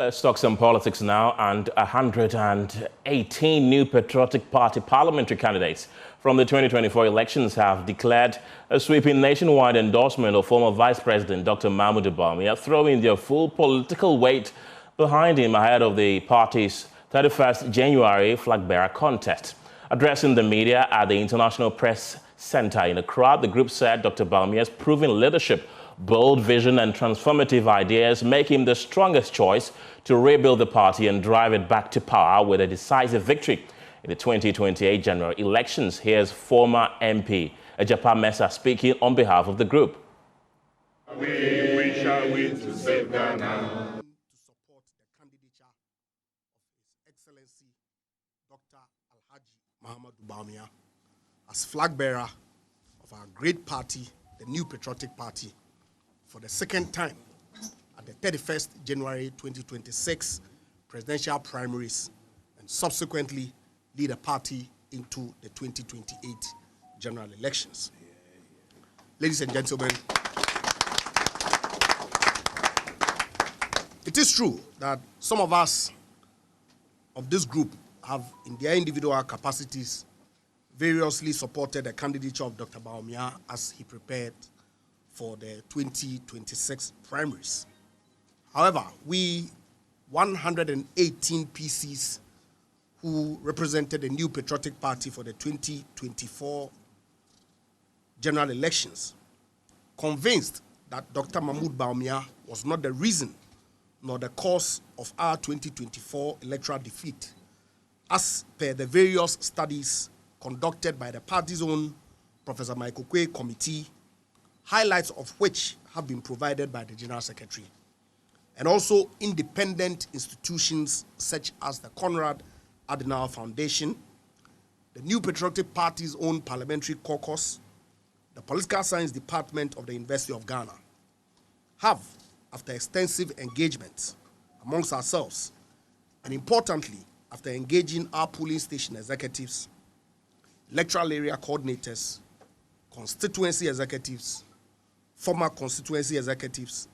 Let's talk some politics now, and 118 new Patriotic Party parliamentary candidates from the 2024 elections have declared a sweeping nationwide endorsement of former Vice President Dr Mahamudu Bawumia, throwing their full political weight behind him ahead of the party's 31st January Flagbearer contest. Addressing the media at the International Press Center in Accra, the group said Dr Bawumia's proven leadership, bold vision and transformative ideas make him the strongest choice to rebuild the party and drive it back to power with a decisive victory in the 2028 general elections. Here's former MP Agyapong speaking on behalf of the group. We shall win to save Ghana. To support the candidature of His Excellency Dr. Mahamudu Bawumia as flag bearer of our great party, the New Patriotic Party, for the second time at the 31st January 2026 presidential primaries, and subsequently lead a party into the 2028 general elections. Ladies and gentlemen, it is true that some of us of this group have, in their individual capacities, variously supported the candidature of Dr. Bawumia as he prepared for the 2026 primaries. However, we 118 PCs who represented the New Patriotic Party for the 2024 general elections, convinced that Dr. Mahamudu Bawumia was not the reason nor the cause of our 2024 electoral defeat, as per the various studies conducted by the party's own Professor Michael Kwe Committee, highlights of which have been provided by the General Secretary, and also independent institutions such as the Conrad Adenauer Foundation, the New Patriotic Party's own parliamentary caucus, the Political Science Department of the University of Ghana, have, after extensive engagement amongst ourselves, and importantly, after engaging our polling station executives, electoral area coordinators, constituency executives, former constituency executives,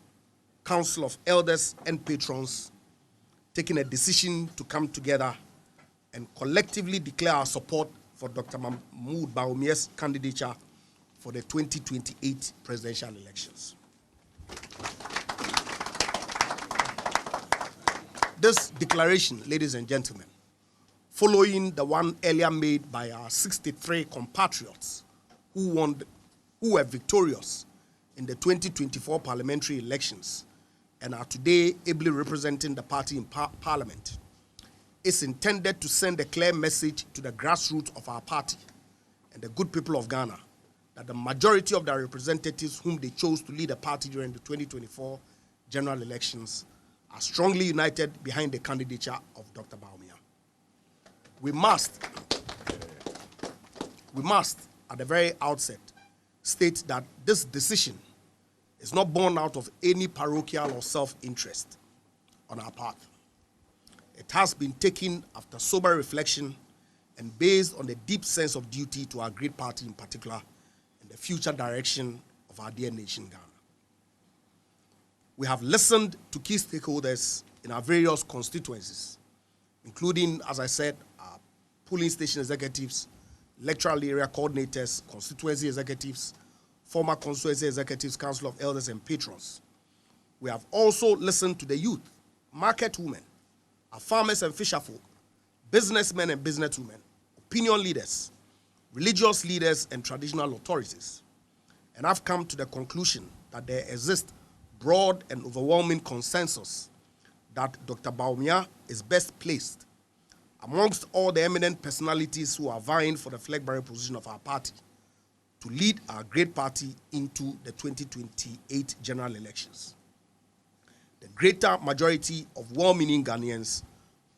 council of elders and patrons, taking a decision to come together and collectively declare our support for Dr. Mahamudu Bawumia's candidature for the 2028 presidential elections. This declaration, ladies and gentlemen, following the one earlier made by our 63 compatriots who were victorious in the 2024 parliamentary elections and are today ably representing the party in Parliament, is intended to send a clear message to the grassroots of our party and the good people of Ghana that the majority of their representatives whom they chose to lead the party during the 2024 general elections are strongly united behind the candidature of Dr. Bawumia. We must, at the very outset, state that this decision is not born out of any parochial or self-interest on our part. It has been taken after sober reflection and based on the deep sense of duty to our great party in particular and the future direction of our dear nation, Ghana. We have listened to key stakeholders in our various constituencies, including, as I said, our polling station executives, electoral area coordinators, constituency executives, former constituency executives, council of elders and patrons. We have also listened to the youth, market women, our farmers and fisherfolk, businessmen and businesswomen, opinion leaders, religious leaders and traditional authorities. And I've come to the conclusion that there exists broad and overwhelming consensus that Dr. Bawumia is best placed amongst all the eminent personalities who are vying for the flag bearer position of our party to lead our great party into the 2028 general elections. The greater majority of well-meaning Ghanaians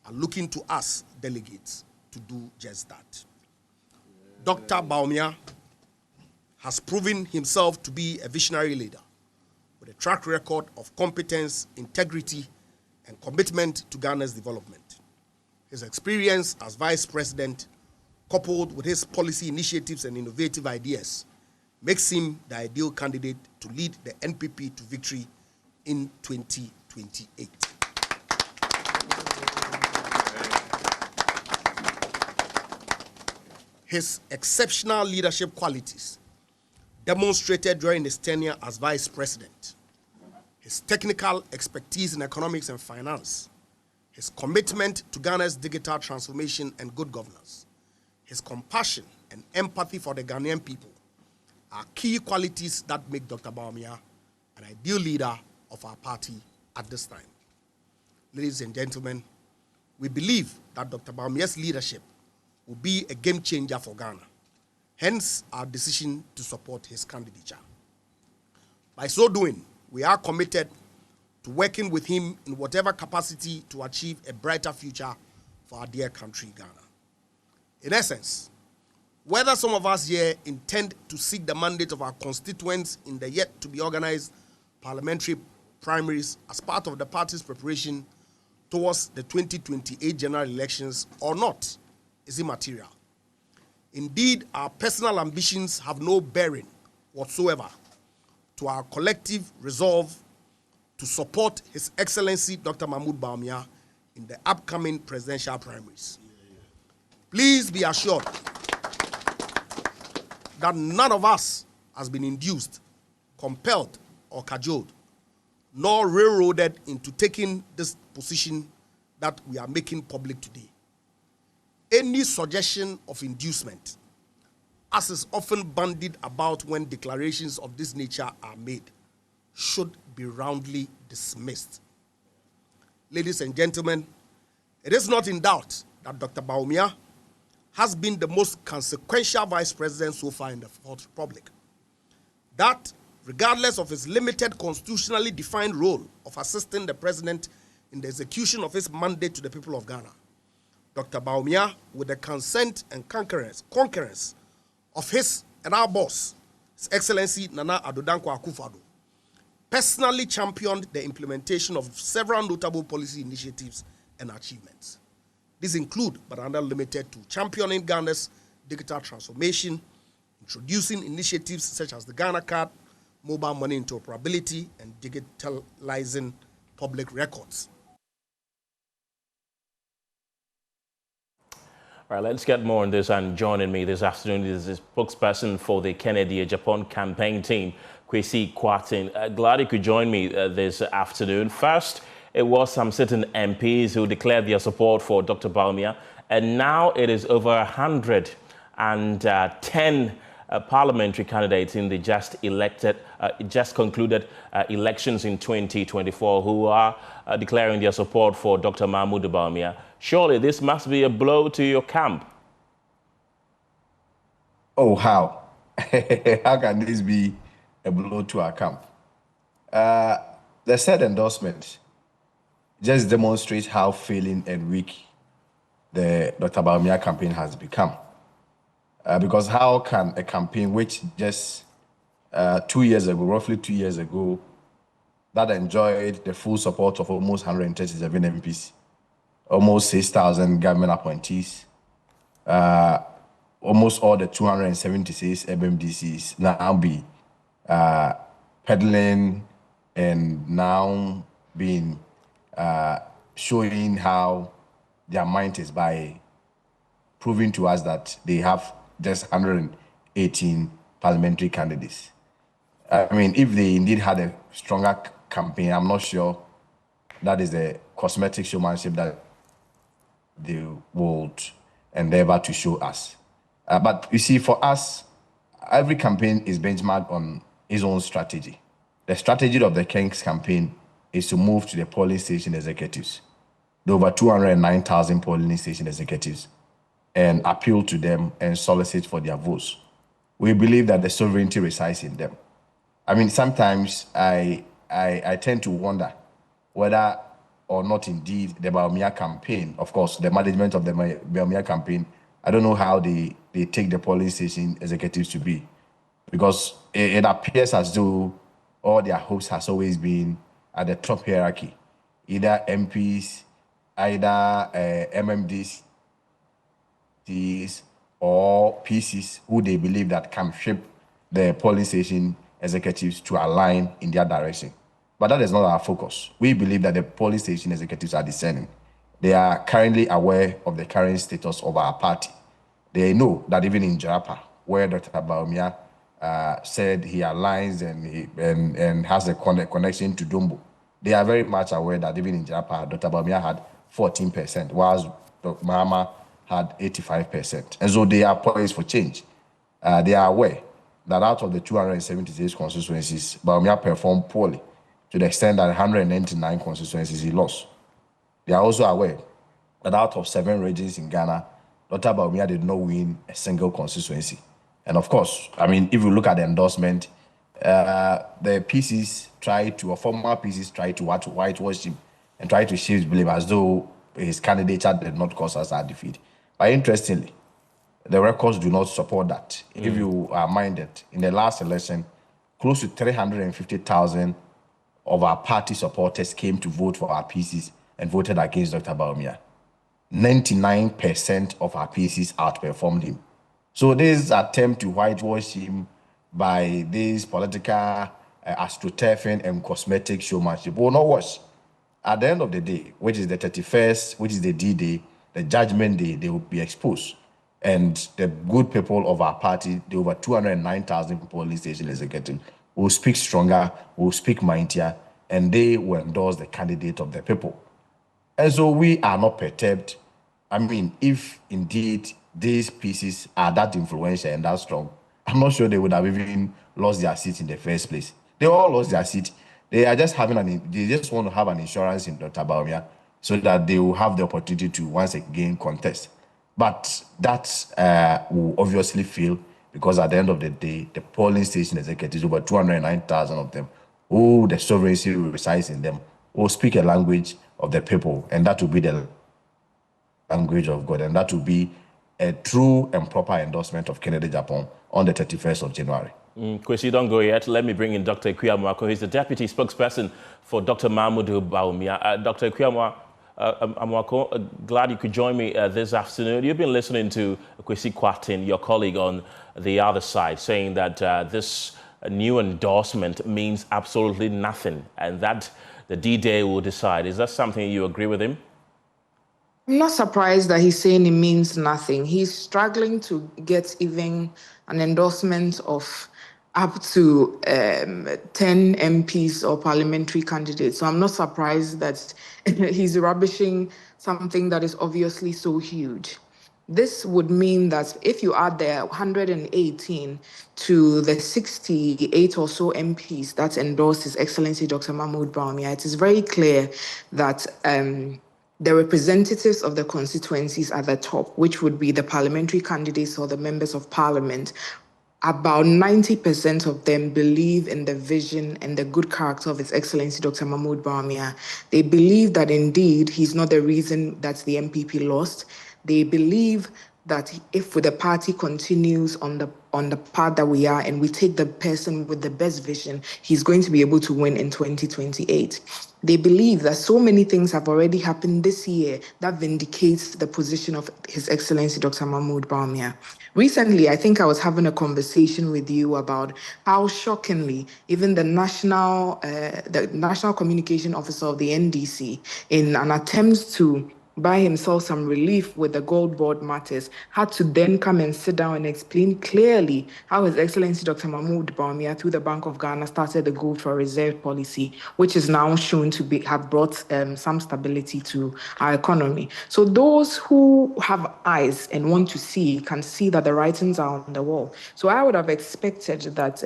are looking to us, delegates, to do just that. Dr. Bawumia has proven himself to be a visionary leader with a track record of competence, integrity, and commitment to Ghana's development. His experience as vice president, coupled with his policy initiatives and innovative ideas, makes him the ideal candidate to lead the NPP to victory in 2028. his exceptional leadership qualities demonstrated during his tenure as vice president, his technical expertise in economics and finance, his commitment to Ghana's digital transformation and good governance, his compassion and empathy for the Ghanaian people are key qualities that make Dr. Bawumia an ideal leader of our party at this time. Ladies and gentlemen, we believe that Dr. Bawumia's leadership will be a game changer for Ghana. Hence, our decision to support his candidature. By so doing, we are committed to working with him in whatever capacity to achieve a brighter future for our dear country, Ghana. In essence, whether some of us here intend to seek the mandate of our constituents in the yet-to-be-organized parliamentary primaries as part of the party's preparation towards the 2028 general elections or not is immaterial. Indeed, our personal ambitions have no bearing whatsoever to our collective resolve to support His Excellency Dr. Mahamudu Bawumia in the upcoming presidential primaries. Please be assured that none of us has been induced, compelled, or cajoled, nor railroaded into taking this position that we are making public today. Any suggestion of inducement, as is often bandied about when declarations of this nature are made, should be roundly dismissed. Ladies and gentlemen, it is not in doubt that Dr. Bawumia has been the most consequential vice president so far in the Fourth Republic. That, regardless of his limited constitutionally defined role of assisting the president in the execution of his mandate to the people of Ghana, Dr. Bawumia, with the consent and concurrence of his and our boss, His Excellency Nana Addo Dankwa Akufo-Addo, personally championed the implementation of several notable policy initiatives and achievements. These include, but are not limited to, championing Ghana's digital transformation, introducing initiatives such as the Ghana Card, mobile money interoperability, and digitalizing public records. All right, let's get more on this, and joining me this afternoon is the spokesperson for the Kennedy Agyapong campaign team, Kwesi Kwarteng. Glad you could join me this afternoon. First, it was some certain MPs who declared their support for Dr. Bawumia, and now it is over 110 parliamentary candidates in the just concluded elections in 2024 who are declaring their support for Dr. Mahamudu Bawumia. Surely this must be a blow to your camp. Oh, how? How can this be a blow to our camp? The said endorsement just demonstrates how failing and weak the Dr. Bawumia campaign has become. Because how can a campaign which just 2 years ago, roughly 2 years ago, that enjoyed the full support of almost 137 MPs, almost 6,000 government appointees, almost all the 276 MMDCs now be peddling and now being showing how their mind is by proving to us that they have just 118 parliamentary candidates. I mean, if they indeed had a stronger campaign, I'm not sure that is the cosmetic showmanship that they would endeavor to show us. But you see, for us, every campaign is benchmarked on its own strategy. The strategy of the King's campaign is to move to the polling station executives, the over 209,000 polling station executives, and appeal to them and solicit for their votes. We believe that the sovereignty resides in them. I mean, sometimes I tend to wonder whether or not indeed the Bawumia campaign, of course, the management of the Bawumia campaign, I don't know how they take the polling station executives to be, because it appears as though all their hopes has always been at the top hierarchy, either MPs, either MMDs, or PCs who they believe that can shape the polling station executives to align in their direction. But that is not our focus. We believe that the polling station executives are discerning. They are currently aware of the current status of our party. They know that even in Jarapa, where Dr. Bawumia said he aligns and has a connection to Dombo, they are very much aware that even in Jarapa, Dr. Bawumia had 14%, whilst Dr. Mahama had 85%. And so they are poised for change. They are aware that out of the 276 constituencies, Bawumia performed poorly to the extent that 199 constituencies he lost. They are also aware that out of 7 regions in Ghana, Dr. Bawumia did not win a single constituency. And of course, I mean, if you look at the endorsement, the PCs former PCs tried to whitewash him and try to shift blame as though his candidature did not cause us our defeat. But interestingly, the records do not support that. If you are minded, in the last election, close to 350,000 of our party supporters came to vote for our PCs and voted against Dr. Bawumia. 99% of our PCs outperformed him. So this attempt to whitewash him by this political astroturfing and cosmetic showmanship will not wash. At the end of the day, which is the 31st, which is the D-Day, the judgment day, they will be exposed. And the good people of our party, the over 209,000 polling station executive, will speak stronger, will speak mightier, and they will endorse the candidate of the people. And so we are not perturbed. I mean, if indeed these pieces are that influential and that strong, I'm not sure they would have even lost their seat in the first place. They all lost their seat. They are just they just want to have an insurance in Dr. Bawumia so that they will have the opportunity to once again contest. But that will obviously fail because at the end of the day, the polling station executives, over 209,000 of them, who the sovereignty resides in them, will speak a language of the people, and that will be the language of God, and that will be a true and proper endorsement of Kennedy Agyapong on the 31st of January. Kwesi, don't go yet. Let me bring in Dr. Amwako. He's the deputy spokesperson for Dr. Mahamudu Bawumia. Dr. Amwako, glad you could join me this afternoon. You've been listening to Kwesi Kwatin, your colleague on the other side, saying that this new endorsement means absolutely nothing and that the D-Day will decide. Is that something you agree with him? I'm not surprised that he's saying it means nothing. He's struggling to get even an endorsement of up to 10 MPs or parliamentary candidates. So I'm not surprised that he's rubbishing something that is obviously so huge. This would mean that if you add the 118 to the 68 or so MPs that endorse His Excellency Dr. Mahamudu Bawumia, it is very clear that the representatives of the constituencies at the top, which would be the parliamentary candidates or the members of parliament, about 90% of them believe in the vision and the good character of His Excellency Dr. Mahamudu Bawumia. They believe that indeed he's not the reason that the NPP lost. They believe that if the party continues on the path that we are and we take the person with the best vision, he's going to be able to win in 2028. They believe that so many things have already happened this year that vindicates the position of His Excellency Dr. Mahamudu Bawumia. Recently, I think I was having a conversation with you about how shockingly even the national communication officer of the NDC, in an attempt to buy himself some relief with the gold board matters, had to then come and sit down and explain clearly how His Excellency Dr. Mahamudu Bawumia, through the Bank of Ghana, started the gold for reserve policy, which is now shown to have brought some stability to our economy. So those who have eyes and want to see can see that the writings are on the wall. So I would have expected that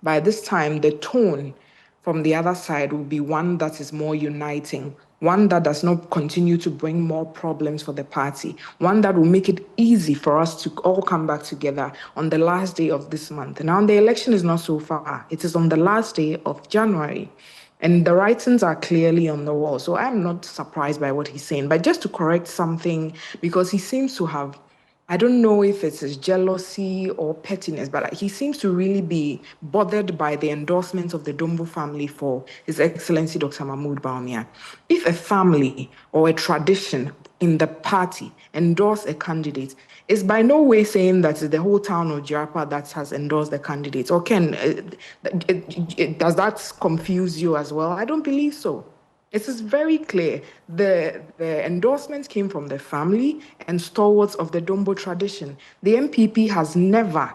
by this time, the tone from the other side will be one that is more uniting, one that does not continue to bring more problems for the party, one that will make it easy for us to all come back together on the last day of this month. Now, the election is not so far. It is on the last day of January. And the writings are clearly on the wall. So I'm not surprised by what he's saying. But just to correct something, because he seems to have, I don't know if it's his jealousy or pettiness, but he seems to really be bothered by the endorsement of the Dombo family for His Excellency Dr. Mahamudu Bawumia. If a family or a tradition in the party endorse a candidate, it's by no way saying that it's the whole town of Jarapa that has endorsed the candidate. Or does that confuse you as well? I don't believe so. It is very clear. The endorsement came from the family and stalwarts of the Dombo tradition. The MPP has never,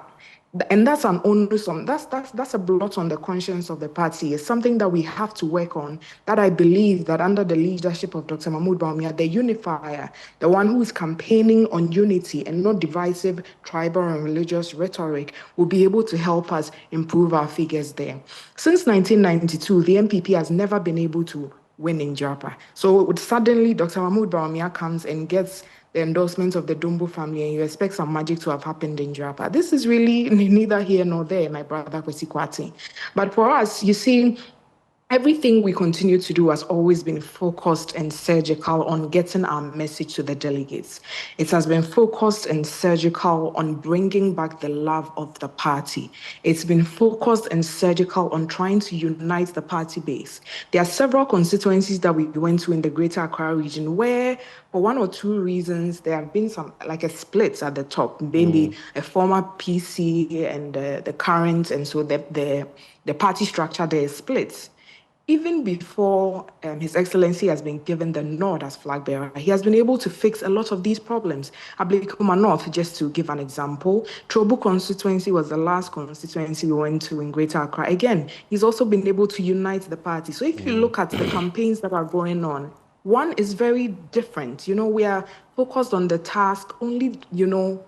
and that's an onus on, that's a blot on the conscience of the party. It's something that we have to work on, that I believe that under the leadership of Dr. Mahamudu Bawumia, the unifier, the one who is campaigning on unity and not divisive tribal and religious rhetoric, will be able to help us improve our figures there. Since 1992, the MPP has never been able to win in Japa. So suddenly Dr. Mahamudu Bawumia comes and gets the endorsement of the Dumbo family, and you expect some magic to have happened in Japa. This is really neither here nor there, my brother Kwesi Kwati. But for us, you see, everything we continue to do has always been focused and surgical on getting our message to the delegates. It has been focused and surgical on bringing back the love of the party. It's been focused and surgical on trying to unite the party base. There are several constituencies that we went to in the Greater Accra region where, for one or two reasons, there have been some, like a split at the top, maybe a former PC and the current, and so the party structure there is split. Even before His Excellency has been given the nod as flag bearer, he has been able to fix a lot of these problems. Ablikuma North, just to give an example, Trobu constituency was the last constituency we went to in Greater Accra. Again, he's also been able to unite the party. So if you look at the campaigns that are going on, one is very different. We are focused on the task, only,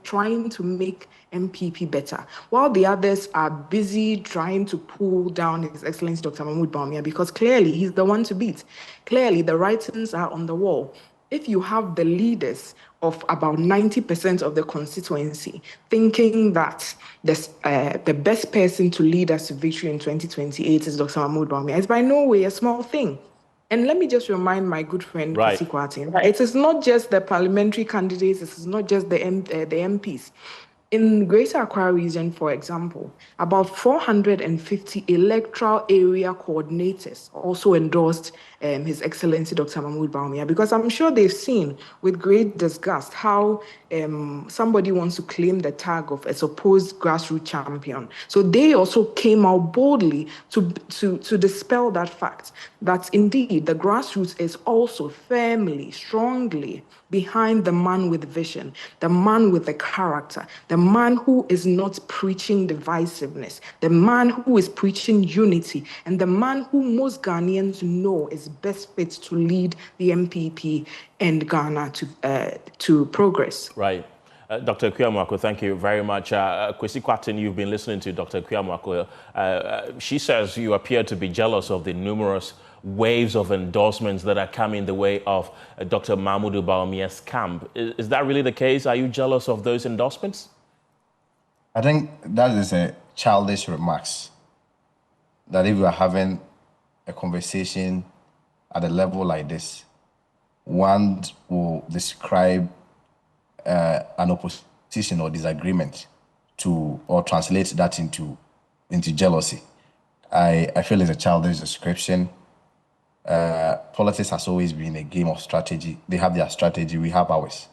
trying to make MPP better, while the others are busy trying to pull down His Excellency Dr. Mahamudu Bawumia, because clearly he's the one to beat. Clearly the writings are on the wall. If you have the leaders of about 90% of the constituency thinking that the best person to lead us to victory in 2028 is Dr. Mahamudu Bawumia, it's by no way a small thing. And let me just remind my good friend, Kwesi Kwati, it is not just the parliamentary candidates, it is not just the MPs. In Greater Accra region, for example, about 450 electoral area coordinators also endorsed His Excellency Dr. Mahamudu Bawumia, because I'm sure they've seen with great disgust how somebody wants to claim the tag of a supposed grassroots champion. So they also came out boldly to dispel that fact, that indeed the grassroots is also firmly, strongly behind the man with vision, the man with the character, the man who is not preaching divisiveness, the man who is preaching unity, and the man who most Ghanaians know is best fit to lead the MPP and Ghana to progress. Right. Dr. Kuyamwako, thank you very much. Kwesi Kwati, you've been listening to Dr. Kuyamwako. She says you appear to be jealous of the numerous waves of endorsements that are coming the way of Dr. Mahamudu Bawumia's camp. Is that really the case? Are you jealous of those endorsements? I think that is a childish remarks. That if we are having a conversation at a level like this, one will describe an opposition or disagreement or translate that into jealousy. I feel it's a childish description. Politics has always been a game of strategy. They have their strategy, we have ours.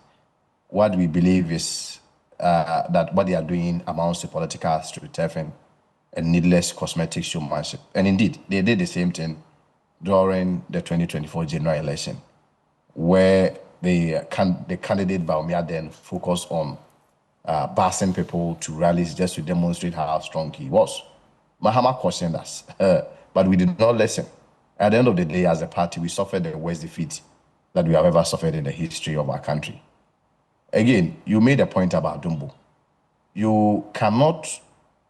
What we believe is that what they are doing amounts to political astroturfing and needless cosmetic showmanship. And indeed, they did the same thing during the 2024 general election, where the candidate Bawumia then focused on passing people to rallies just to demonstrate how strong he was. Mahama cautioned us, but we did not listen. At the end of the day, as a party, we suffered the worst defeat that we have ever suffered in the history of our country. Again, you made a point about Dumbo. You cannot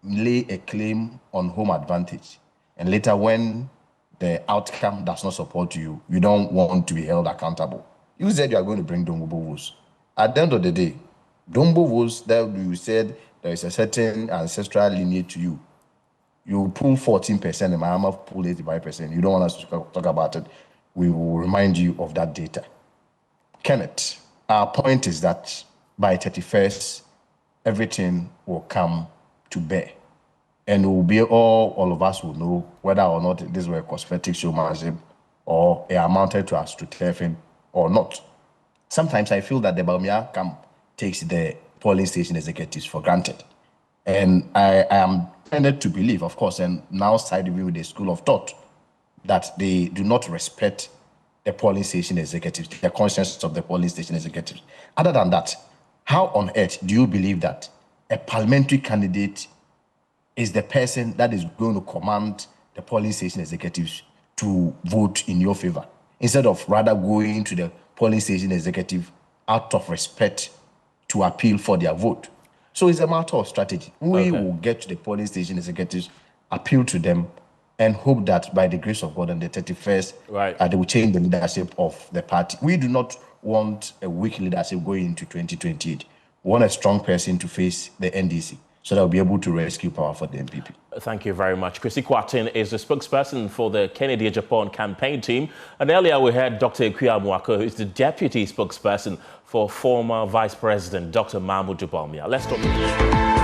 lay a claim on home advantage, and later when the outcome does not support you, you don't want to be held accountable. You said you are going to bring Dumbo votes. At the end of the day, Dumbo votes that you said there is a certain ancestral lineage to you. You pull 14% and Mahama pull 85%. You don't want us to talk about it. We will remind you of that data. Kenneth, our point is that by 31st, everything will come to bear. And it will be all of us will know whether or not this were cosmetic showmanship or it amounted to astroturfing or not. Sometimes I feel that the Bawumia camp takes the polling station executives for granted. And I am tended to believe, of course, and now side with the school of thought, that they do not respect the polling station executives, the conscience of the polling station executives. Other than that, how on earth do you believe that a parliamentary candidate is the person that is going to command the polling station executives to vote in your favor, instead of rather going to the polling station executive out of respect to appeal for their vote? So it's a matter of strategy. We will get to the polling station executives, appeal to them, and hope that by the grace of God on the 31st, they will change the leadership of the party. We do not want a weak leadership going into 2028. We want a strong person to face the NDC so that we'll be able to rescue power for the NPP. Thank you very much. Chrissy Kwatin is the spokesperson for the Kennedy Agyapong campaign team. And earlier we heard Dr. Mwako, who is the deputy spokesperson for former Vice President Dr. Mahamudu Bawumia. Let's talk.